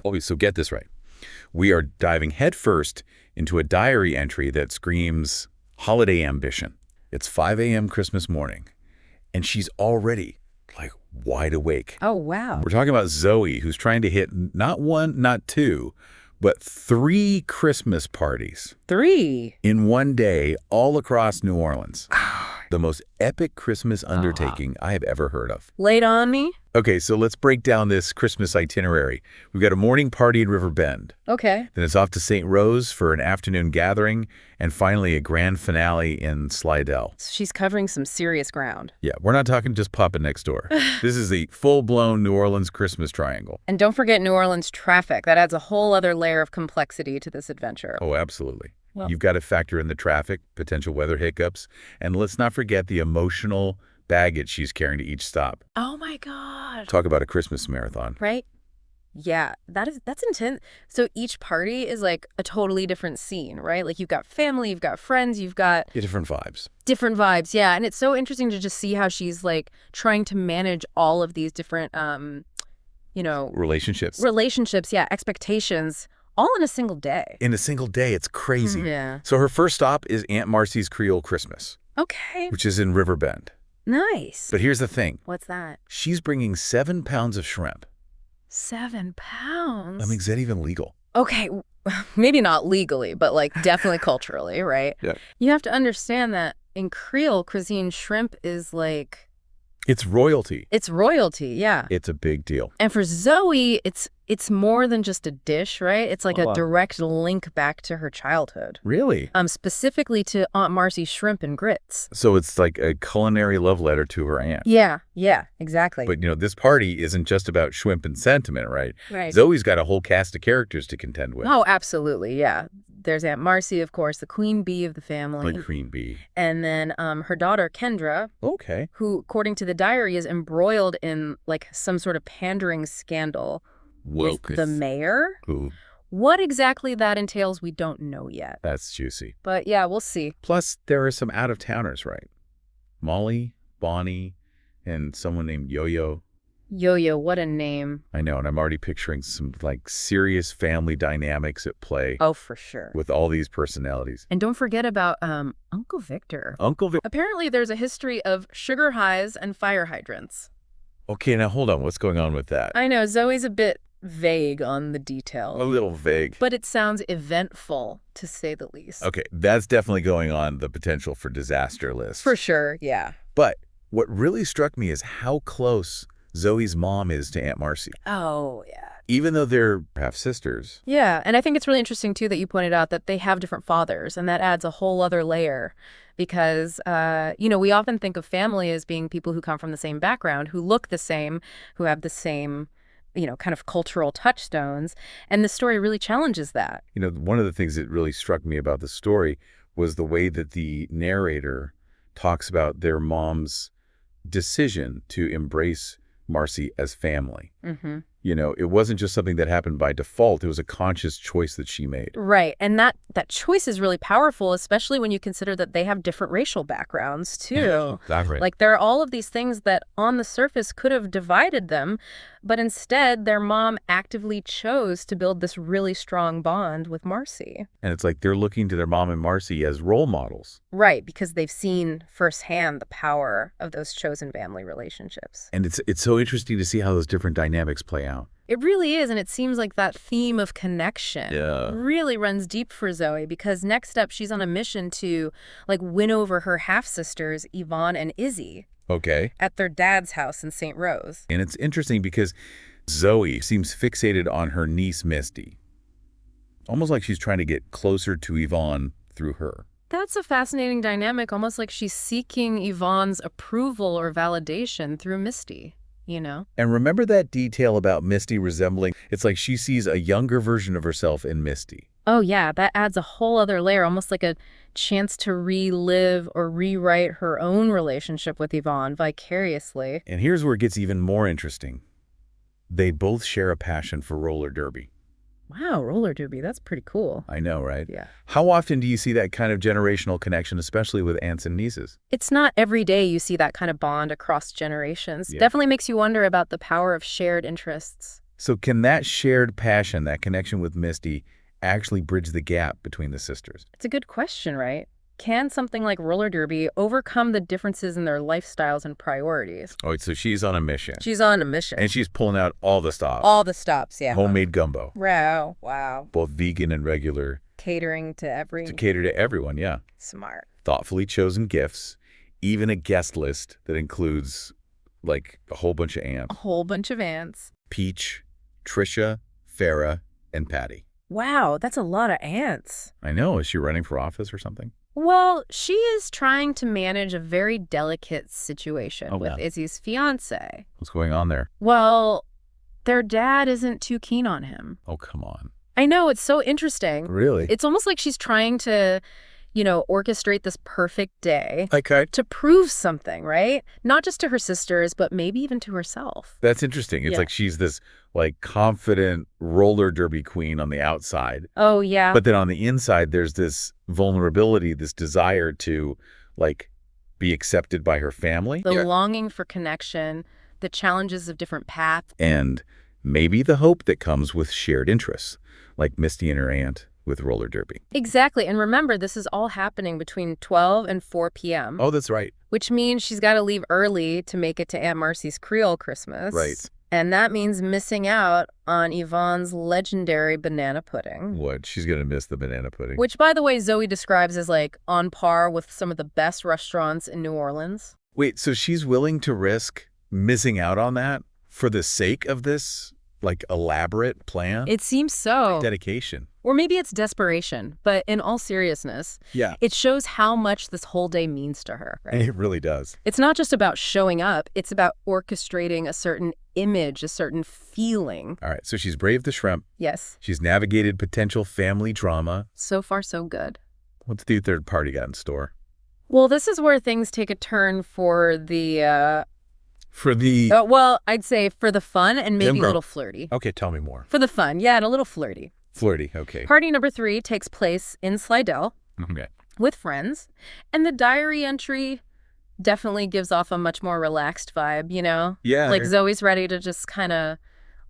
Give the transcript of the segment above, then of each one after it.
Oh, so get this right. We are diving headfirst into a diary entry that screams holiday ambition. It's 5 a.m. Christmas morning, and she's already, like, wide awake. Oh, wow. We're talking about Zoey, who's trying to hit not one, not two, but 3 Christmas parties. 3? In one day, all across New Orleans. The most epic Christmas undertaking I have ever heard of. Laid on me? Okay, so let's break down this Christmas itinerary. We've got a morning party in River Bend. Okay. Then it's off to St. Rose for an afternoon gathering, and finally a grand finale in Slidell. So she's covering some serious ground. Yeah, we're not talking just popping next door. This is the full-blown New Orleans Christmas triangle. And don't forget New Orleans traffic. That adds a whole other layer of complexity to this adventure. Oh, absolutely. Well, You've got to factor in the traffic, potential weather hiccups, and let's not forget the emotional baggage she's carrying to each stop. oh my God. Talk about a Christmas marathon. Right? Yeah, that's intense. So each party is like a totally different scene, right? Like you've got family, you've got friends, you've got Yeah, different vibes. different vibes. Yeah, and it's so interesting to just see how she's like trying to manage all of these different Relationships. yeah, expectations all in a single day. In a single day, it's crazy. Yeah. So her first stop is Aunt Marcy's Creole Christmas, Okay. which is in River Bend. Nice. But here's the thing. What's that? She's bringing 7 pounds of shrimp. 7 pounds? I mean, is that even legal? Okay, maybe not legally, but like definitely culturally, right? Yeah. You have to understand that in Creole cuisine, shrimp is like, It's royalty. it's royalty, yeah. It's a big deal. And for Zoe, it's more than just a dish, right? It's like a direct link back to her childhood. Really? Specifically to Aunt Marcy's shrimp and grits. So it's like a culinary love letter to her aunt. Yeah, exactly. But, this party isn't just about shrimp and sentiment, right? Right. Zoe's got a whole cast of characters to contend with. Oh, absolutely, yeah. There's Aunt Marcy, of course, the queen bee of the family. Like queen bee. And then her daughter, Kendra, Okay. who, according to the diary, is embroiled in like some sort of pandering scandal with the mayor. Ooh, What exactly that entails, we don't know yet. that's juicy. But yeah, we'll see. Plus, there are some out-of-towners, right? Molly, Bonnie, and someone named Yo-Yo. Yo-Yo, what a name. I know, and I'm already picturing some, like, serious family dynamics at play Oh, for sure. with all these personalities. And don't forget about Uncle Victor. Uncle Vic. Apparently, there's a history of sugar highs and fire hydrants. Okay, now hold on. What's going on with that? I know, Zoe's a bit vague on the details. A little vague. But it sounds eventful, to say the least. Okay, that's definitely going on the potential for disaster list. For sure, yeah. But what really struck me is how close Zoe's mom is to Aunt Marcy. Oh, yeah. Even though they're half-sisters. Yeah, and I think it's really interesting, too, that you pointed out that they have different fathers, and that adds a whole other layer because, we often think of family as being people who come from the same background, who look the same, who have the same, kind of cultural touchstones, and the story really challenges that. One of the things that really struck me about the story was the way that the narrator talks about their mom's decision to embrace Marcy as family. Mm-hmm. It wasn't just something that happened by default. It was a conscious choice that she made. Right. And that choice is really powerful, especially when you consider that they have different racial backgrounds, too. Exactly. Like, there are all of these things that on the surface could have divided them, but instead their mom actively chose to build this really strong bond with Marcy. And it's like they're looking to their mom and Marcy as role models. Right, because they've seen firsthand the power of those chosen family relationships. And it's so interesting to see how those different dynamics play out. It really is, and it seems like that theme of connection really runs deep for Zoe, because next up she's on a mission to win over her half-sisters, Yvonne and Izzy. Okay. At their dad's house in St. Rose. And it's interesting because Zoe seems fixated on her niece Misty. Almost like she's trying to get closer to Yvonne through her. That's a fascinating dynamic, almost like she's seeking Yvonne's approval or validation through Misty. And remember that detail about Misty resembling, it's like she sees a younger version of herself in Misty. Oh, yeah, that adds a whole other layer, almost like a chance to relive or rewrite her own relationship with Yvonne vicariously. And here's where it gets even more interesting. They both share a passion for roller derby. Wow, roller derby, that's pretty cool. I know, right? Yeah. How often do you see that kind of generational connection, especially with aunts and nieces? It's not every day you see that kind of bond across generations. Yeah. Definitely makes you wonder about the power of shared interests. So can that shared passion, that connection with Misty, actually bridge the gap between the sisters? It's a good question, right? Can something like roller derby overcome the differences in their lifestyles and priorities? Oh, so she's on a mission. She's on a mission. And she's pulling out all the stops. All the stops, yeah. Homemade gumbo. Wow, wow. Both vegan and regular. Catering to To cater to everyone, yeah. Smart. Thoughtfully chosen gifts. Even a guest list that includes, like, a whole bunch of A aunts. whole bunch of aunts. Peach, Trisha, Farrah, and Patty. Wow, that's a lot of aunts. I know. Is she running for office or something? Well, she is trying to manage a very delicate situation with yeah. Izzy's fiance. What's going on there? Well, their dad isn't too keen on him. Oh, come on. I know, it's so interesting. Really? It's almost like she's trying to, orchestrate this perfect day Okay. to prove something, right? Not just to her sisters, but maybe even to herself. That's interesting. It's Yeah. like she's this, like, confident roller derby queen on the outside. Oh, yeah. But then on the inside, there's this vulnerability, this desire to, like, be accepted by her family. The longing for connection, the challenges of different paths. And maybe the hope that comes with shared interests, like Misty and her aunt with roller derby. Exactly. And remember, this is all happening between 12 and 4 p.m. Oh, that's right. Which means she's got to leave early to make it to Aunt Marcy's Creole Christmas. Right. And that means missing out on Yvonne's legendary banana pudding. What? She's going to miss the banana pudding. Which, by the way, Zoey describes as, like, on par with some of the best restaurants in New Orleans. Wait, so she's willing to risk missing out on that for the sake of this, like, elaborate plan? It seems so. Dedication. Or maybe it's desperation. But in all seriousness, Yeah. it shows how much this whole day means to her. Right? It really does. It's not just about showing up. It's about orchestrating a certain image, a certain feeling. All right, so she's braved the shrimp. Yes. She's navigated potential family drama. So far, so good. What's the third party got in store? Well, this is where things take a turn for the, I'd say for the fun and maybe a little flirty. Okay, tell me more. For the fun, yeah, and a little flirty. Flirty, okay. Party number 3 takes place in Slidell Okay. with friends, and the diary entry definitely gives off a much more relaxed vibe, Yeah. Like Zoe's ready to just kind of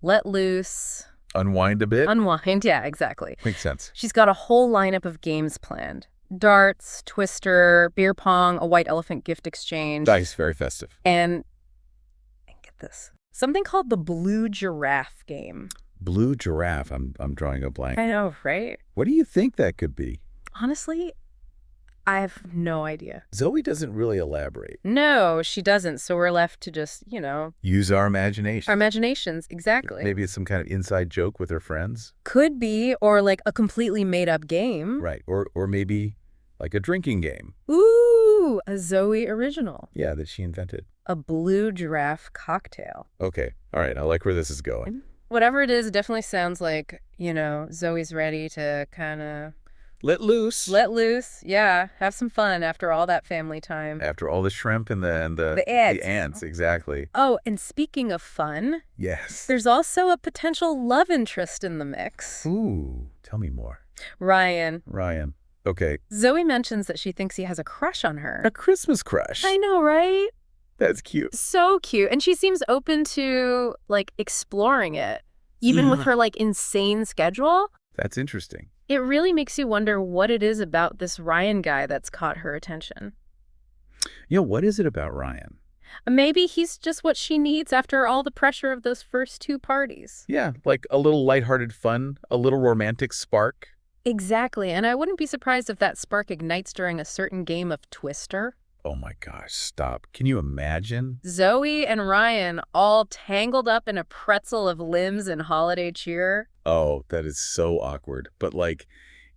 let loose, Unwind a bit? unwind. Yeah, exactly. Makes sense. She's got a whole lineup of games planned. Darts, Twister, beer pong, a white elephant gift exchange. Nice, very festive. And get this. Something called the Blue Giraffe game. Blue giraffe. I'm drawing a blank. I know, right? What do you think that could be? Honestly, I have no idea. Zoe doesn't really elaborate. No, she doesn't. So we're left to just, Use our imagination. our imaginations. Exactly. Maybe it's some kind of inside joke with her friends. Could be, or like a completely made-up game. Right. Or maybe like a drinking game. Ooh, a Zoe original. Yeah, that she invented. A Blue Giraffe cocktail. Okay. All right. I like where this is going. Whatever it is, it definitely sounds like, Zoe's ready to kind of Let loose. let loose. Yeah, have some fun after all that family time. After all the shrimp and the ants. The ants, exactly. Oh, and speaking of fun, Yes. there's also a potential love interest in the mix. Ooh, tell me more. Ryan. Ryan. Okay. Zoe mentions that she thinks he has a crush on her. A Christmas crush. I know, right? That's cute. So cute. And she seems open to, like, exploring it, even with her, like, insane schedule. That's interesting. It really makes you wonder what it is about this Ryan guy that's caught her attention. What is it about Ryan? Maybe he's just what she needs after all the pressure of those first 2 parties. Yeah, like a little lighthearted fun, a little romantic spark. Exactly. And I wouldn't be surprised if that spark ignites during a certain game of Twister. Oh my gosh, stop. Can you imagine? Zoe and Ryan all tangled up in a pretzel of limbs and holiday cheer. Oh, that is so awkward, but like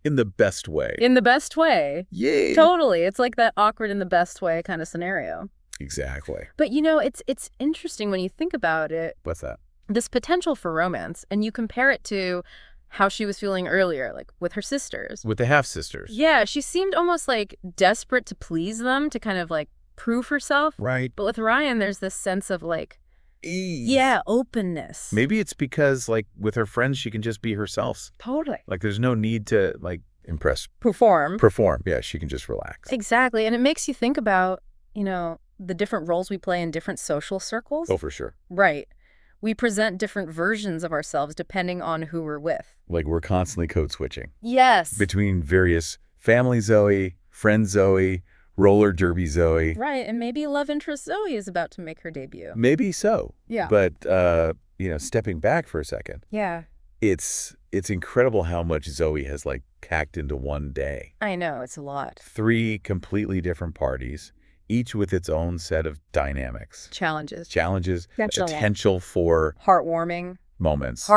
in the best way. In the best way. Yay. Totally. It's like that awkward in the best way kind of scenario. Exactly. But, it's interesting when you think about it, What's that? this potential for romance, and you compare it to how she was feeling earlier, like with her sisters. With the half-sisters. Yeah, she seemed almost like desperate to please them, to kind of like prove herself. Right. But with Ryan, there's this sense of like, Ease. yeah, openness. Maybe it's because like with her friends, she can just be herself. Totally. Like there's no need to like impress. Perform. Yeah, she can just relax. Exactly. And it makes you think about, the different roles we play in different social circles. Oh, for sure. Right. We present different versions of ourselves depending on who we're with. Like we're constantly code switching Yes. between various family Zoey, friend Zoey, roller derby Zoey. Right, and maybe love interest Zoe is about to make her debut. Maybe so. Yeah. But, stepping back for a second, Yeah. it's incredible how much Zoey has, like, packed into one day. I know, it's a lot. 3 completely different parties, each with its own set of dynamics, Challenges. potential for Heartwarming moments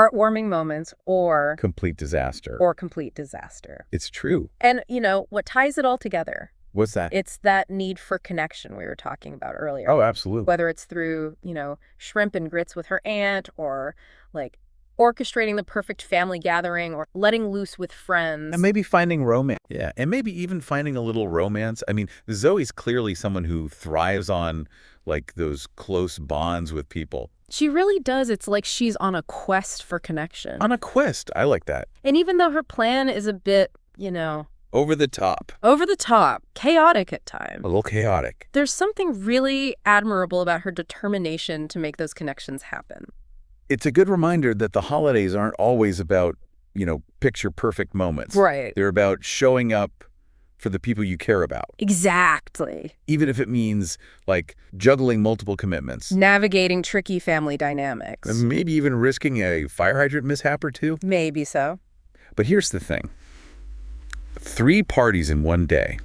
or complete disaster. complete disaster. It's true. And, what ties it all together? What's that? It's that need for connection we were talking about earlier. Oh, absolutely. Whether it's through, shrimp and grits with her aunt or, like, orchestrating the perfect family gathering or letting loose with friends. And maybe finding romance. Yeah, and maybe even finding a little romance. I mean, Zoe's clearly someone who thrives on, like, those close bonds with people. She really does. It's like she's on a quest for connection. On a quest. I like that. And even though her plan is a bit, Over the top. over the top, chaotic at times, A little chaotic. there's something really admirable about her determination to make those connections happen. It's a good reminder that the holidays aren't always about, picture-perfect moments. Right. They're about showing up for the people you care about, Exactly. even if it means, like, juggling multiple commitments. Navigating tricky family dynamics. And maybe even risking a fire hydrant mishap or two. Maybe so. But here's the thing. 3 parties in one day.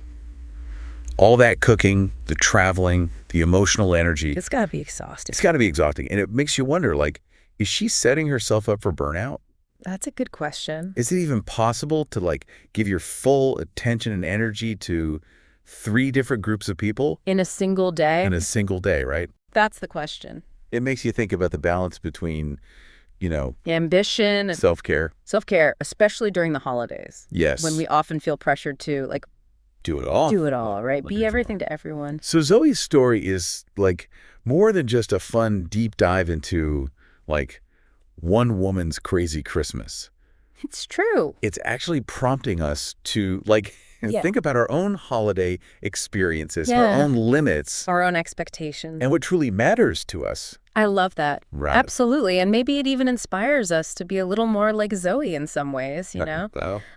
All that cooking, the traveling, the emotional energy. It's got to be exhausting. It's got to be exhausting. And it makes you wonder, like, is she setting herself up for burnout? That's a good question. Is it even possible to, like, give your full attention and energy to 3 different groups of people In a single day? in a single day, right? That's the question. It makes you think about the balance between, Ambition and self-care. self-care, especially during the holidays. Yes. When we often feel pressured to, like, do it all. do it all, right? Be Wonderful. everything to everyone. So Zoe's story is, like, more than just a fun deep dive into, like, one woman's crazy Christmas. It's true. It's actually prompting us to, like, Yeah. think about our own holiday experiences, Yeah. our own limits, Our own expectations. and what truly matters to us. I love that. Right. Absolutely. And maybe it even inspires us to be a little more like Zoe in some ways, Well,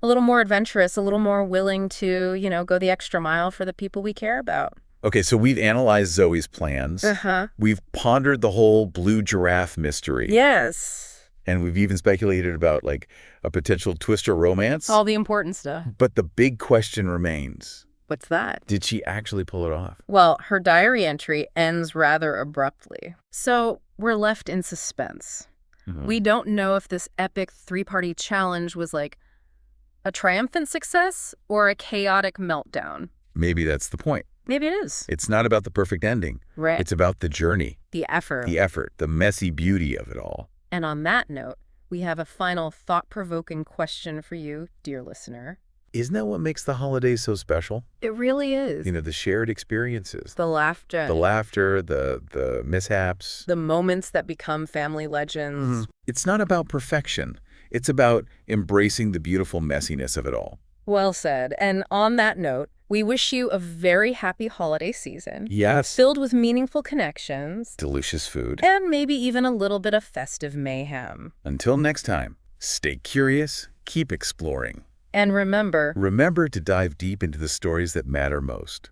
a little more adventurous, a little more willing to, go the extra mile for the people we care about. okay, so we've analyzed Zoe's plans. Uh-huh. We've pondered the whole blue giraffe mystery. Yes. And we've even speculated about, like, a potential twist or romance. All the important stuff. But the big question remains, What's that? did she actually pull it off? Well, her diary entry ends rather abruptly. So we're left in suspense. Mhm. We don't know if this epic 3-party challenge was like a triumphant success or a chaotic meltdown. Maybe that's the point. Maybe it is. It's not about the perfect ending. Right. It's about the journey, The effort. the effort, the messy beauty of it all. And on that note, we have a final thought-provoking question for you, dear listener. Isn't that what makes the holidays so special? It really is. The shared experiences, The laughter. the laughter, the mishaps. The moments that become family legends. It's not about perfection. It's about embracing the beautiful messiness of it all. Well said. And on that note, we wish you a very happy holiday season. Yes. Filled with meaningful connections. Delicious food. And maybe even a little bit of festive mayhem. Until next time, stay curious, keep exploring. And remember, Remember to dive deep into the stories that matter most.